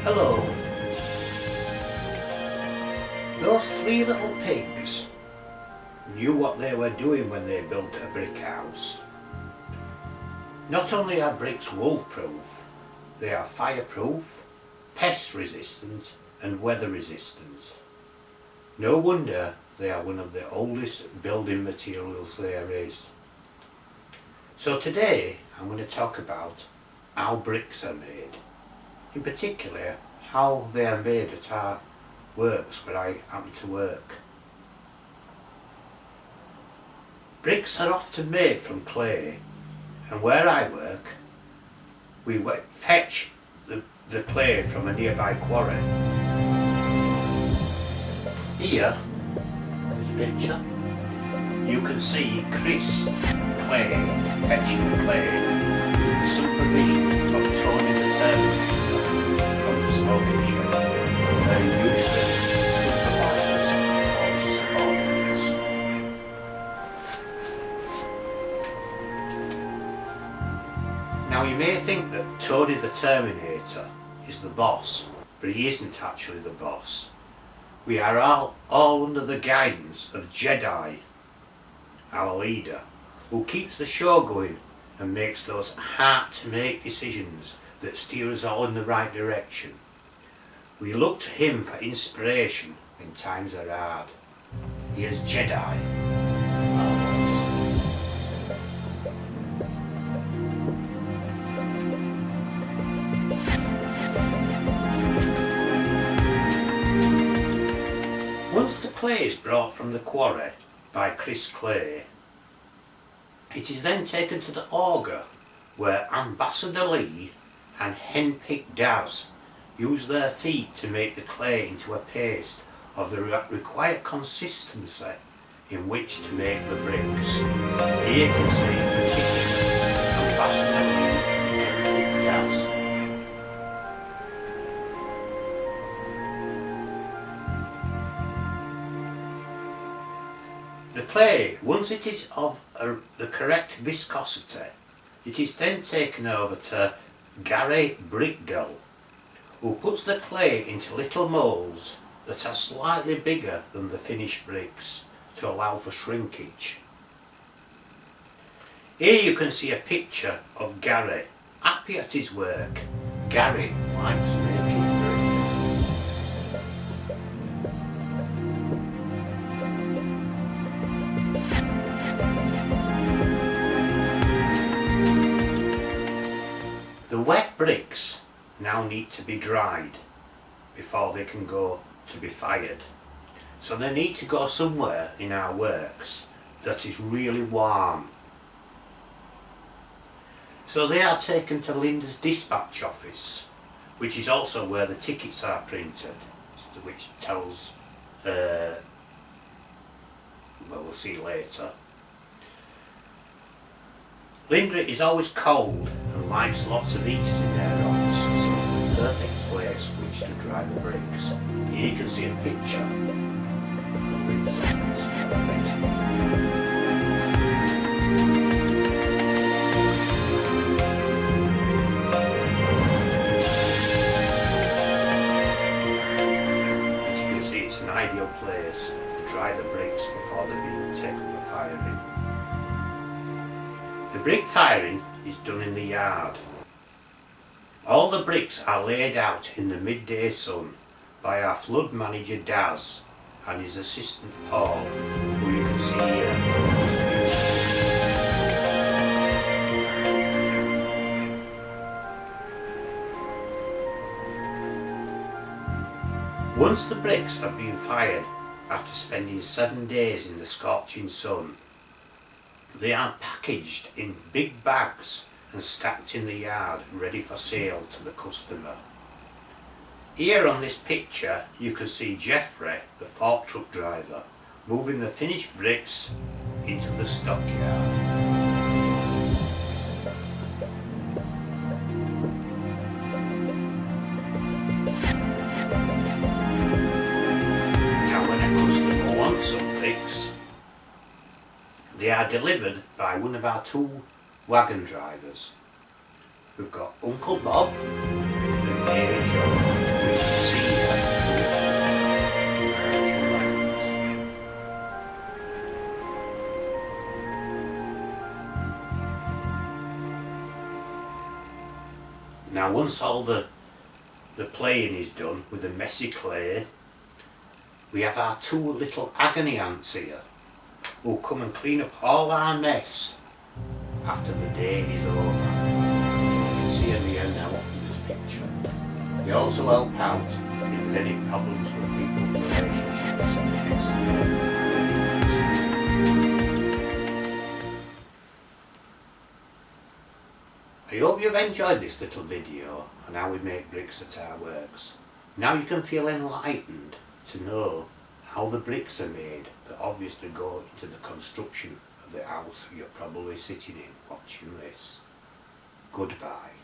Hello. Those three little pigs knew what they were doing when they built a brick house. Not only are bricks wolf-proof, they are fireproof, pest resistant and weather resistant. No wonder they are one of the oldest building materials there is. So today I'm going to talk about how bricks are made. In particular, how they are made at our works where I happen to work. Bricks are often made from clay, and where I work, we fetch the clay from a nearby quarry. Here, this picture, you can see Chris Clay fetching the clay with the supervision of Tony The Terminator from the smoking shed, where he usually supervises all his subordinates. Now you may think that Tony The Terminator is the boss, but he isn't actually the boss. We are all under the guidance of Gedi Our Leader, who keeps the show going and makes those hard-to-make decisions that steer us all in the right direction. We look to him for inspiration when times are hard. Here's Gedi, our boss. Once the clay is brought from the quarry by Chris Clay, it is then taken to the auger where Ambassador Lee and Henpicked Daz use their feet to make the clay into a paste of the required consistency in which to make the bricks. Here you can see the picture of Ambassador Lee and Henpicked Daz. The clay, once it is of the correct viscosity, it is then taken over to Gary Brickdall, who puts the clay into little moulds that are slightly bigger than the finished bricks to allow for shrinkage. Here you can see a picture of Gary, happy at his work. Gary likes making bricks. The wet bricks now need to be dried before they can go to be fired. So they need to go somewhere in our works that is really warm. So they are taken to Linda's dispatch office, which is also where the tickets are printed, which tells, well, we'll see later. Linda is always cold and likes lots of heaters in their office, so it's the perfect place which to dry the bricks. Here you can see a picture of Linda's office. As you can see, it's an ideal place to dry the bricks before they're being taken for firing. The brick firing is done in the yard. All the bricks are laid out in the midday sun by our flood manager Daz and his assistant Paul, who you can see here. Once the bricks have been fired after spending 7 days in the scorching sun, they are packaged in big bags and stacked in the yard ready for sale to the customer. Here on this picture you can see Geoffrey The Forktruck Driver moving the finished bricks into the stockyard. Now when a customer wants some bricks, they are delivered by one of our 2 wagon drivers. We've got Uncle Bob and Mary Jo. Now once all the playing is done with the messy clay, we have our two little agony ants here who'll come and clean up all our mess after the day is over. You can see them here now in this picture. They also help out with any problems with people's relationships and fix them. I hope you've enjoyed this little video on how we make bricks at our works. Now you can feel enlightened to know how the bricks are made that obviously go into the construction of the house you're probably sitting in watching this. Goodbye.